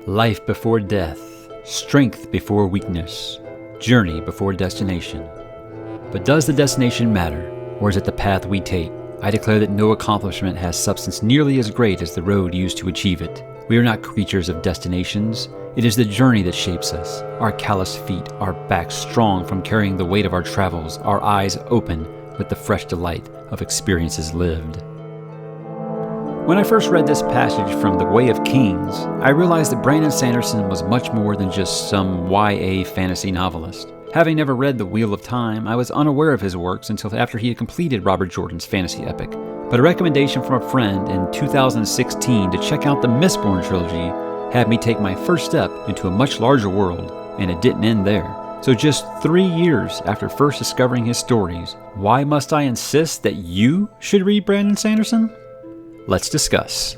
Life before death, strength before weakness, journey before destination. But does the destination matter, or is it the path we take? I declare that no accomplishment has substance nearly as great as the road used to achieve it. We are not creatures of destinations. It is the journey that shapes us. Our calloused feet, our backs strong from carrying the weight of our travels, our eyes open with the fresh delight of experiences lived. When I first read this passage from The Way of Kings, I realized that Brandon Sanderson was much more than just some YA fantasy novelist. Having never read The Wheel of Time, I was unaware of his works until after he had completed Robert Jordan's fantasy epic. But a recommendation from a friend in 2016 to check out the Mistborn trilogy had me take my first step into a much larger world, and it didn't end there. So just 3 years after first discovering his stories, why must I insist that you should read Brandon Sanderson? Let's discuss.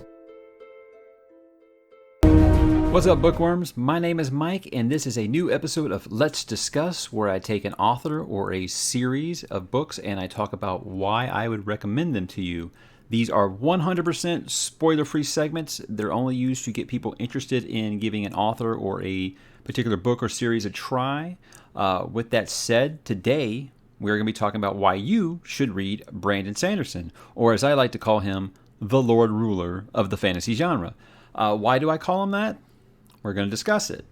What's up, bookworms? My name is Mike, and this is a new episode of Let's Discuss, where I take an author or a series of books and I talk about why I would recommend them to you. These are 100% spoiler-free segments. They're only used to get people interested in giving an author or a particular book or series a try. With that said, today we're going to be talking about why you should read Brandon Sanderson, or as I like to call him, the Lord Ruler of the fantasy genre. Why do I call him that? We're going to discuss it.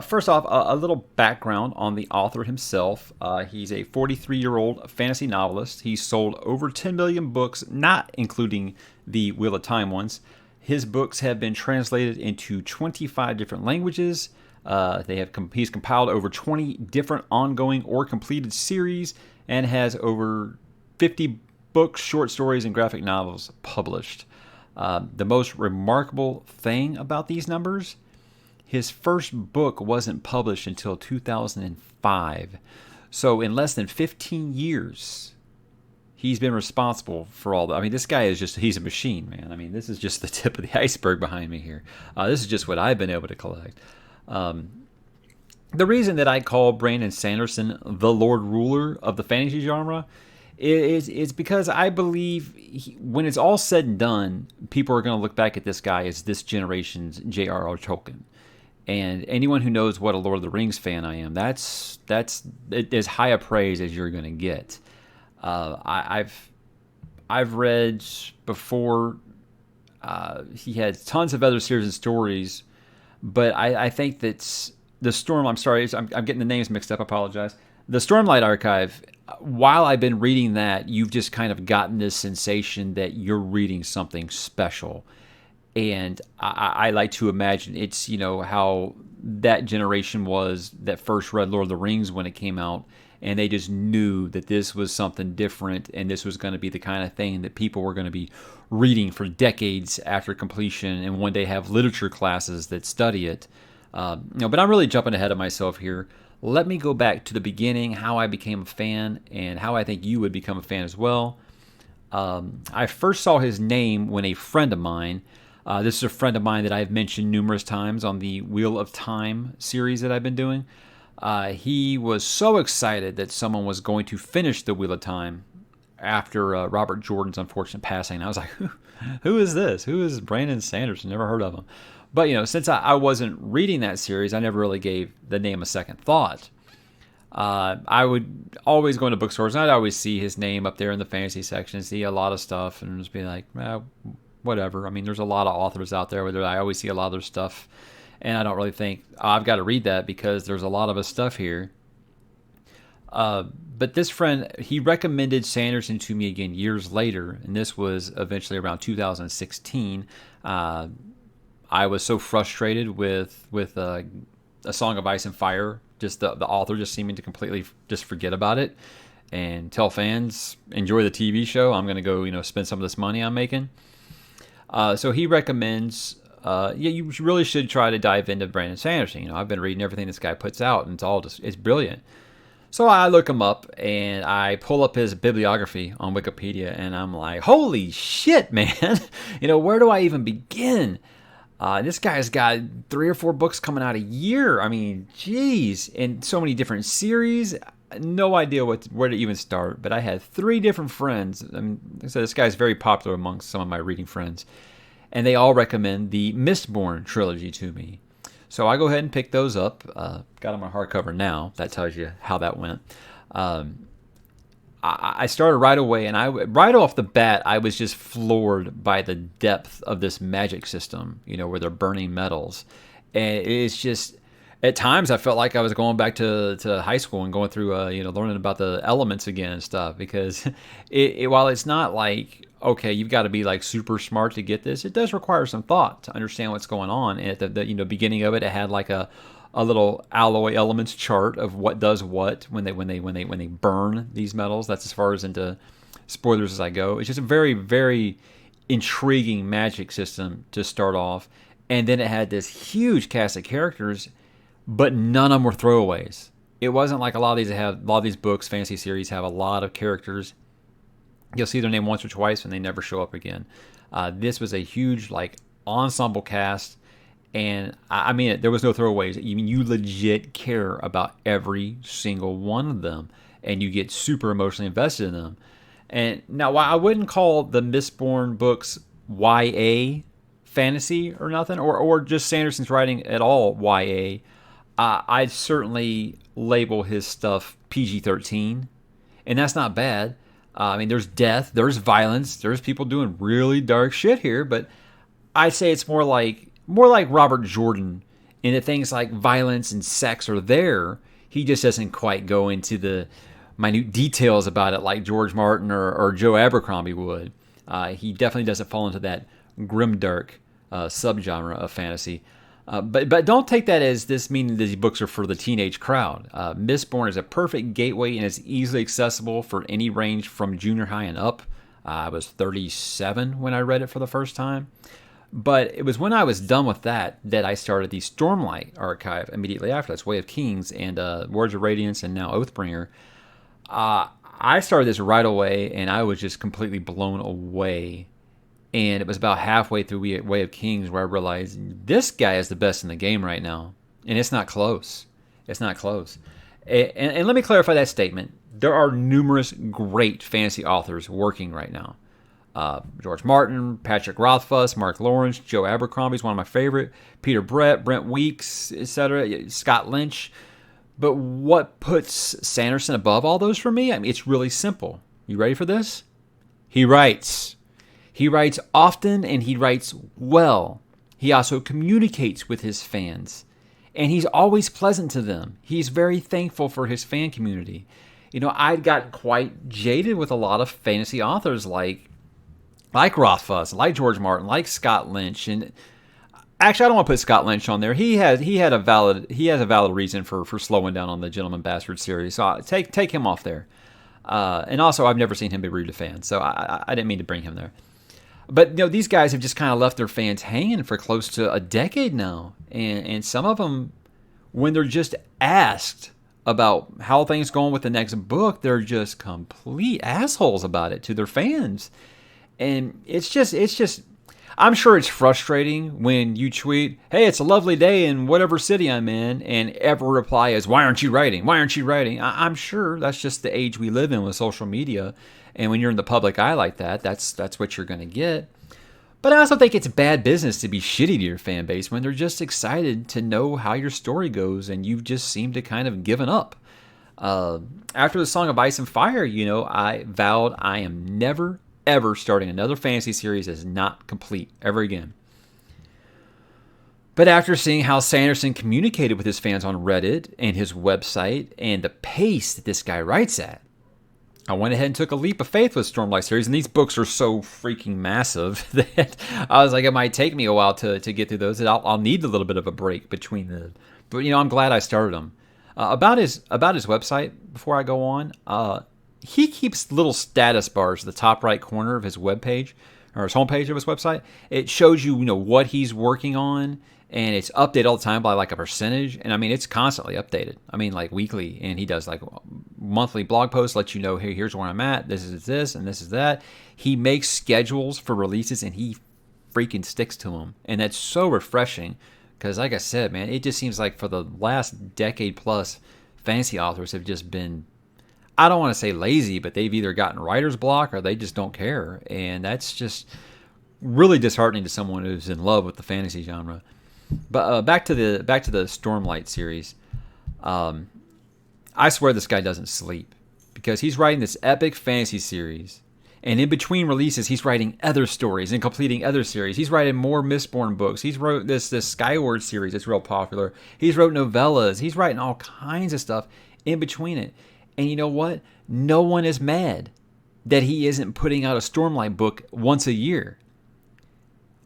First off, a little background on the author himself. He's a 43-year-old fantasy novelist. He's sold over 10 million books, not including the Wheel of Time ones. His books have been translated into 25 different languages. He's compiled over 20 different ongoing or completed series and has over 50 books, short stories, and graphic novels published. The most remarkable thing about these numbers, his first book wasn't published until 2005. So in less than 15 years, he's been responsible for all that. I mean, this guy is he's a machine, man. I mean, this is just the tip of the iceberg behind me here. This is just what I've been able to collect. The reason that I call Brandon Sanderson the Lord Ruler of the fantasy genre is because I believe when it's all said and done, people are going to look back at this guy as this generation's J.R.R. Tolkien. And anyone who knows what a Lord of the Rings fan I am, that's as high a praise as you're going to get. I've read before. He had tons of other series and stories, but I think that's the Storm. I'm sorry, I'm getting the names mixed up. I apologize. The Stormlight Archive. While I've been reading that, you've just kind of gotten this sensation that you're reading something special. And I like to imagine it's, how that generation was that first read Lord of the Rings when it came out, and they just knew that this was something different, and this was going to be the kind of thing that people were going to be reading for decades after completion, and one day have literature classes that study it. But I'm really jumping ahead of myself here. Let me go back to the beginning, how I became a fan, and how I think you would become a fan as well. I first saw his name when a friend of mine, this is a friend of mine that I've mentioned numerous times on the Wheel of Time series that I've been doing. He was so excited that someone was going to finish the Wheel of Time after Robert Jordan's unfortunate passing. I was like, who is this? Who is Brandon Sanderson? Never heard of him. But, since I wasn't reading that series, I never really gave the name a second thought. I would always go into bookstores, and I'd always see his name up there in the fantasy section, see a lot of stuff, and just be like, whatever. I mean, there's a lot of authors out there where I always see a lot of their stuff, and I don't really think, I've got to read that because there's a lot of his stuff here. But this friend, he recommended Sanderson to me again years later, and this was eventually around 2016. I was so frustrated with A Song of Ice and Fire, just the author just seeming to completely just forget about it and tell fans, enjoy the TV show. I'm going to go, spend some of this money I'm making. So he recommends, you really should try to dive into Brandon Sanderson. I've been reading everything this guy puts out, and it's brilliant. So I look him up, and I pull up his bibliography on Wikipedia, and I'm like, holy shit, man. Where do I even begin? This guy's got 3 or 4 books coming out a year. I mean, geez, and so many different series. No idea where to even start. But I had 3 different friends. So this guy's very popular amongst some of my reading friends, and they all recommend the Mistborn trilogy to me. So I go ahead and pick those up. Got them on hardcover now. That tells you how that went. I started right away, and right off the bat, I was just floored by the depth of this magic system, where they're burning metals. And it's just, at times, I felt like I was going back to high school and going through, learning about the elements again and stuff, because while it's not like, okay, you've got to be like super smart to get this, it does require some thought to understand what's going on. And at the beginning of it, it had like a little alloy elements chart of what does what when they burn these metals. That's as far as into spoilers as I go. It's just a very, very intriguing magic system to start off. And then it had this huge cast of characters, but none of them were throwaways. It wasn't like a lot of these books, fantasy series, have a lot of characters. You'll see their name once or twice and they never show up again. This was a huge ensemble cast, and I mean, there was no throwaways. You legit care about every single one of them, and you get super emotionally invested in them. And now, while I wouldn't call the Mistborn books YA fantasy or nothing, or just Sanderson's writing at all YA, I'd certainly label his stuff PG-13, and that's not bad. I mean, there's death, there's violence, there's people doing really dark shit here, but I'd say it's more like Robert Jordan, in that things like violence and sex are there. He just doesn't quite go into the minute details about it like George Martin or Joe Abercrombie would. He definitely doesn't fall into that grimdark subgenre of fantasy. But don't take that as this meaning that these books are for the teenage crowd. Mistborn is a perfect gateway and is easily accessible for any range from junior high and up. I was 37 when I read it for the first time. But it was when I was done with that I started the Stormlight archive immediately after. That's Way of Kings and Words of Radiance and now Oathbringer. I started this right away, and I was just completely blown away. And it was about halfway through Way of Kings where I realized this guy is the best in the game right now. And it's not close. It's not close. And let me clarify that statement. There are numerous great fantasy authors working right now. George Martin, Patrick Rothfuss, Mark Lawrence, Joe Abercrombie is one of my favorite, Peter Brett, Brent Weeks, etc., Scott Lynch. But what puts Sanderson above all those for me? I mean, it's really simple. You ready for this? He writes. He writes often and he writes well. He also communicates with his fans. And he's always pleasant to them. He's very thankful for his fan community. I'd gotten quite jaded with a lot of fantasy authors like Rothfuss, like George Martin, like Scott Lynch. And actually, I don't want to put Scott Lynch on there. He has a valid reason for slowing down on the Gentleman Bastard series. So I'll take him off there. And also, I've never seen him be rude to fans, so I didn't mean to bring him there. But these guys have just kind of left their fans hanging for close to a decade now, and some of them, when they're just asked about how things going with the next book, they're just complete assholes about it to their fans. And it's just, I'm sure it's frustrating when you tweet, hey, it's a lovely day in whatever city I'm in, and every reply is, why aren't you writing? Why aren't you writing? I'm sure that's just the age we live in with social media. And when you're in the public eye like that, that's what you're going to get. But I also think it's bad business to be shitty to your fan base when they're just excited to know how your story goes, and you've just seemed to kind of given up. After the Song of Ice and Fire, I vowed I am never, ever starting another fantasy series as not complete ever again. But after seeing how Sanderson communicated with his fans on Reddit and his website and the pace that this guy writes at, I went ahead and took a leap of faith with Stormlight series, and these books are so freaking massive that I was like, it might take me a while to get through those. I'll need a little bit of a break between the. But I'm glad I started them. About his website, before I go on, he keeps little status bars at the top right corner of his webpage or his homepage of his website. It shows you what he's working on. And it's updated all the time by like a percentage. And I mean, it's constantly updated. I mean, like weekly. And he does like monthly blog posts, let you know, hey, here's where I'm at. This is this and this is that. He makes schedules for releases and he freaking sticks to them. And that's so refreshing. Because like I said, man, it just seems like for the last decade plus, fantasy authors have just been, I don't want to say lazy, but they've either gotten writer's block or they just don't care. And that's just really disheartening to someone who's in love with the fantasy genre. But back to the Stormlight series. I swear this guy doesn't sleep because he's writing this epic fantasy series. And in between releases, he's writing other stories and completing other series. He's writing more Mistborn books. He's wrote this Skyward series that's real popular. He's wrote novellas. He's writing all kinds of stuff in between it. And you know what? No one is mad that he isn't putting out a Stormlight book once a year.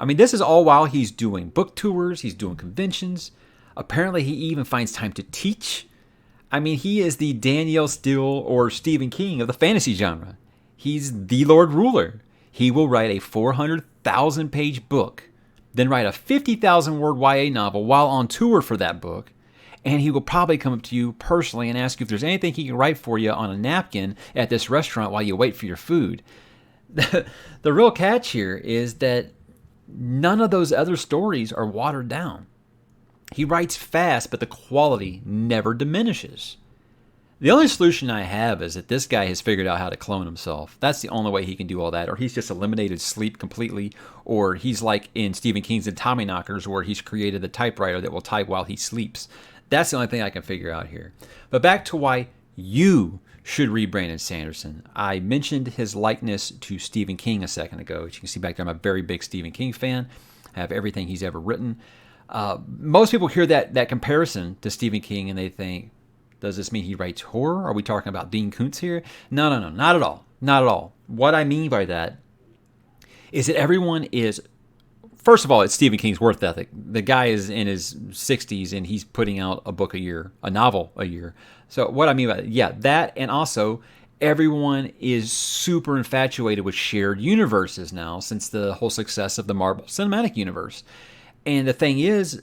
I mean, this is all while he's doing book tours. He's doing conventions. Apparently, he even finds time to teach. I mean, he is the Danielle Steele or Stephen King of the fantasy genre. He's the Lord Ruler. He will write a 400,000-page book, then write a 50,000-word YA novel while on tour for that book, and he will probably come up to you personally and ask you if there's anything he can write for you on a napkin at this restaurant while you wait for your food. The real catch here is that none of those other stories are watered down. He writes fast, but the quality never diminishes. The only solution I have is that this guy has figured out how to clone himself. That's the only way he can do all that. Or he's just eliminated sleep completely. Or he's like in Stephen King's The Tommyknockers, where he's created a typewriter that will type while he sleeps. That's the only thing I can figure out here. But back to why you should read Brandon Sanderson. I mentioned his likeness to Stephen King a second ago. As you can see back there, I'm a very big Stephen King fan. I have everything he's ever written. Most people hear that comparison to Stephen King and they think, does this mean he writes horror? Are we talking about Dean Koontz here? No, not at all. Not at all. What I mean by that is that everyone is, first of all, it's Stephen King's work ethic. The guy is in his 60s and he's putting out a book a year, a novel a year. So what I mean by that, yeah, that, and also everyone is super infatuated with shared universes now since the whole success of the Marvel Cinematic Universe. And the thing is,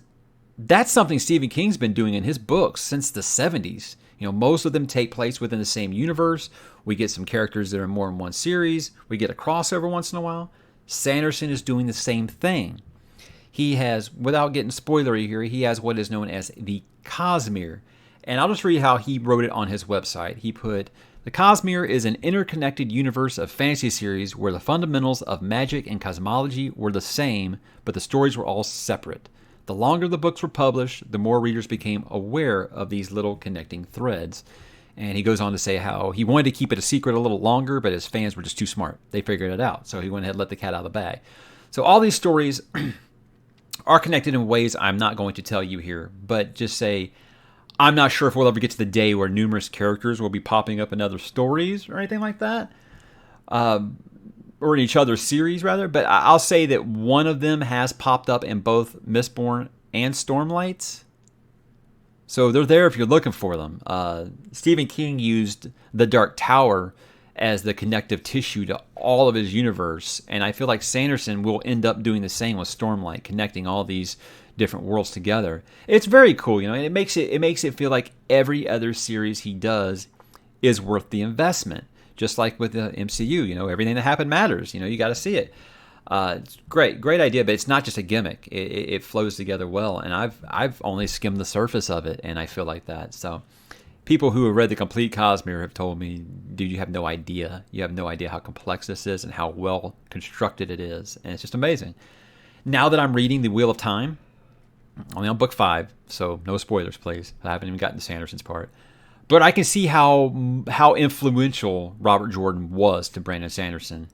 that's something Stephen King's been doing in his books since the 70s. You know, most of them take place within the same universe. We get some characters that are more in one series. We get a crossover once in a while. Sanderson is doing the same thing. He has, without getting spoilery here, he has what is known as the Cosmere. And I'll just read how he wrote it on his website. He put, the Cosmere is an interconnected universe of fantasy series where the fundamentals of magic and cosmology were the same, but the stories were all separate. The longer the books were published, the more readers became aware of these little connecting threads. And he goes on to say how he wanted to keep it a secret a little longer, but his fans were just too smart. They figured it out. So he went ahead and let the cat out of the bag. So all these stories are connected in ways I'm not going to tell you here, but just say, I'm not sure if we'll ever get to the day where numerous characters will be popping up in other stories or anything like that. Or in each other's series, rather. But I'll say that one of them has popped up in both Mistborn and Stormlights. So they're there if you're looking for them. Stephen King used the Dark Tower as the connective tissue to all of his universe. And I feel like Sanderson will end up doing the same with Stormlight, connecting all these different worlds together. It's very cool, you know, and it makes it feel like every other series he does is worth the investment. Just like with the MCU, you know, everything that happened matters. You know, you got to see it. It's great idea, but it's not just a gimmick. It flows together well, and I've only skimmed the surface of it, and I feel like that. So, people who have read the complete Cosmere have told me, dude, you have no idea. You have no idea how complex this is and how well constructed it is, and it's just amazing. Now that I'm reading The Wheel of Time, only on book 5, so no spoilers, please. I haven't even gotten to Sanderson's part. But I can see how influential Robert Jordan was to Brandon Sanderson.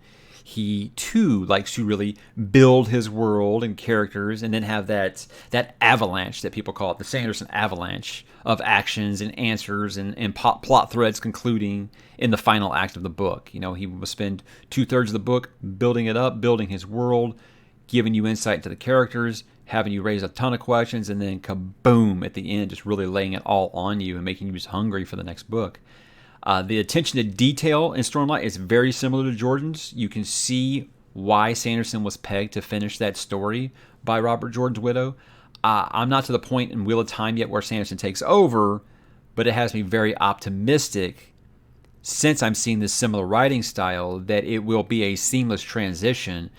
He, too, likes to really build his world and characters and then have that avalanche that people call it, the Sanderson avalanche of actions and answers and plot threads concluding in the final act of the book. You know, he will spend 2/3 of the book building it up, building his world, giving you insight into the characters, having you raise a ton of questions, and then kaboom at the end, just really laying it all on you and making you just hungry for the next book. The attention to detail in Stormlight is very similar to Jordan's. You can see why Sanderson was pegged to finish that story by Robert Jordan's widow. I'm not to the point in Wheel of Time yet where Sanderson takes over, but it has me very optimistic, since I'm seeing this similar writing style, that it will be a seamless transition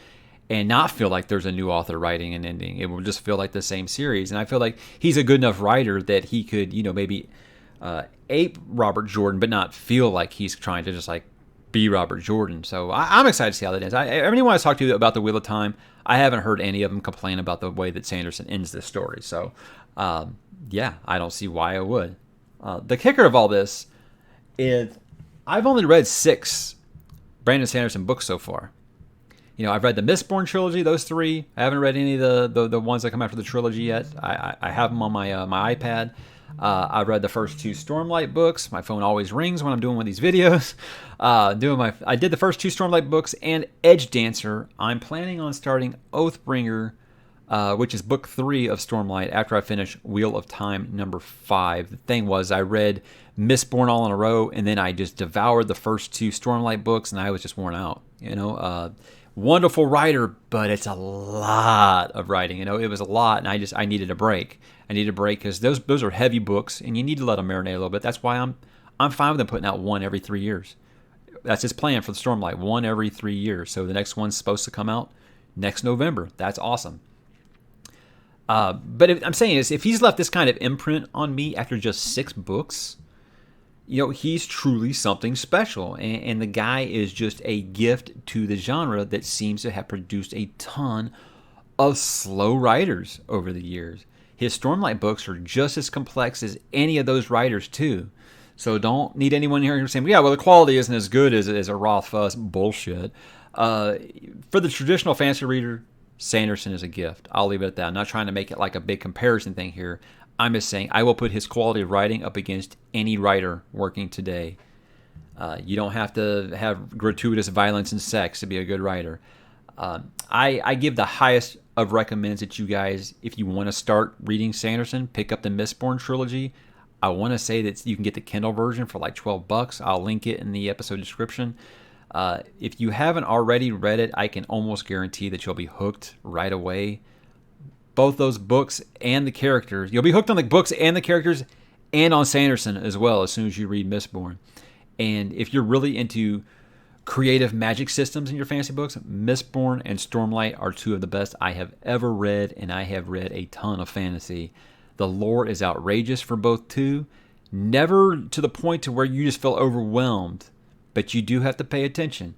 and not feel like there's a new author writing and ending. It will just feel like the same series. And I feel like he's a good enough writer that he could, you know, maybe ape Robert Jordan, but not feel like he's trying to just like be Robert Jordan. So I'm excited to see how that ends. Anyone I talked to about the Wheel of Time, I haven't heard any of them complain about the way that Sanderson ends this story. So, yeah, I don't see why I would. The kicker of all this is I've only read 6 Brandon Sanderson books so far. I've read the Mistborn trilogy, those 3. I haven't read any of the ones that come after the trilogy yet. I have them on my iPad. I've read the first 2 Stormlight books. My phone always rings when I'm doing one of these videos. I did the first 2 Stormlight books and Edge Dancer. I'm planning on starting Oathbringer, which is book 3 of Stormlight, after I finish Wheel of Time number 5. The thing was, I read Mistborn all in a row, and then I just devoured the first 2 Stormlight books, and I was just worn out. Wonderful writer, but it's a lot of writing. It was a lot, and I needed a break. I needed a break because those are heavy books, and you need to let them marinate a little bit. That's why I'm fine with them putting out one every 3 years. That's his plan for the Stormlight, one every 3 years. So the next one's supposed to come out next November. That's awesome. But I'm saying is, if he's left this kind of imprint on me after just 6 books, he's truly something special. And the guy is just a gift to the genre that seems to have produced a ton of slow writers over the years. His Stormlight books are just as complex as any of those writers, too. So don't need anyone here saying, yeah, well, the quality isn't as good as a Rothfuss. Bullshit. For the traditional fantasy reader, Sanderson is a gift. I'll leave it at that. I'm not trying to make it like a big comparison thing here. I'm just saying I will put his quality of writing up against any writer working today. You don't have to have gratuitous violence and sex to be a good writer. I give the highest of recommends that you guys, if you want to start reading Sanderson, pick up the Mistborn trilogy. I want to say that you can get the Kindle version for like $12. I'll link it in the episode description. If you haven't already read it, I can almost guarantee that you'll be hooked right away. Both those books and the characters. You'll be hooked on the books and the characters and on Sanderson as well as soon as you read Mistborn. And if you're really into creative magic systems in your fantasy books, Mistborn and Stormlight are 2 of the best I have ever read, and I have read a ton of fantasy. The lore is outrageous for both 2. Never to the point to where you just feel overwhelmed, but you do have to pay attention.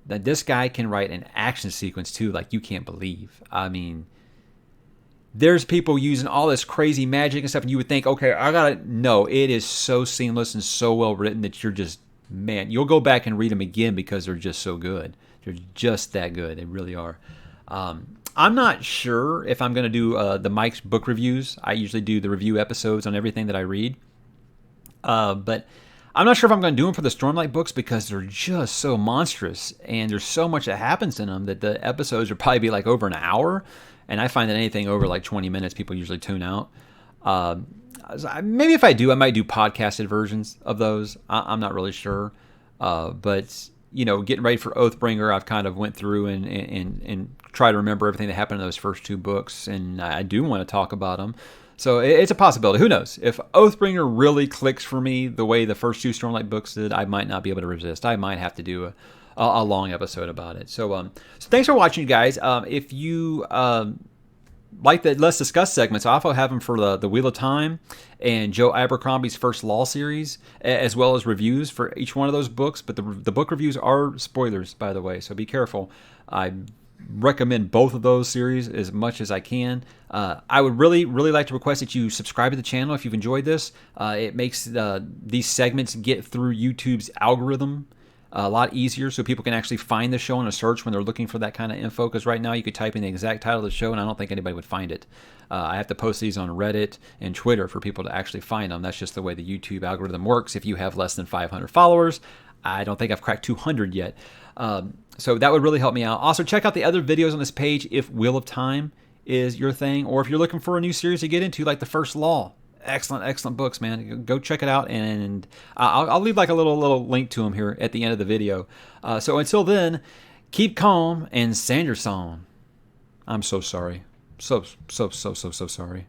That this guy can write an action sequence too, like you can't believe. I mean, there's people using all this crazy magic and stuff, and you would think, okay, no, it is so seamless and so well written that you're just, man, you'll go back and read them again because they're just so good. They're just that good. They really are. I'm not sure if I'm going to do the Mike's book reviews. I usually do the review episodes on everything that I read. But I'm not sure if I'm going to do them for the Stormlight books because they're just so monstrous, and there's so much that happens in them that the episodes would probably be like over an hour. And I find that anything over like 20 minutes, people usually tune out. Maybe if I do, I might do podcasted versions of those. I'm not really sure. But, getting ready for Oathbringer, I've kind of went through and try to remember everything that happened in those first 2 books. And I do want to talk about them. So it's a possibility. Who knows? If Oathbringer really clicks for me the way the first 2 Stormlight books did, I might not be able to resist. I might have to do a long episode about it. So thanks for watching, guys. If you like the Let's Discuss segments, I also have them for the Wheel of Time and Joe Abercrombie's First Law series, as well as reviews for each one of those books. But the book reviews are spoilers, by the way, so be careful. I recommend both of those series as much as I can. I would really, really like to request that you subscribe to the channel if you've enjoyed this. It makes these segments get through YouTube's algorithm a lot easier, so people can actually find the show in a search when they're looking for that kind of info, because right now you could type in the exact title of the show and I don't think anybody would find it. I have to post these on Reddit and Twitter for people to actually find them. That's just the way the YouTube algorithm works. If you have less than 500 followers, I don't think I've cracked 200 yet. So that would really help me out. Also, check out the other videos on this page if Wheel of Time is your thing, or if you're looking for a new series to get into, like The First Law. Excellent books, man. Go check it out, and I'll leave like a little link to them here at the end of the video. So until then, keep calm and Sanderson. I'm so sorry. So sorry.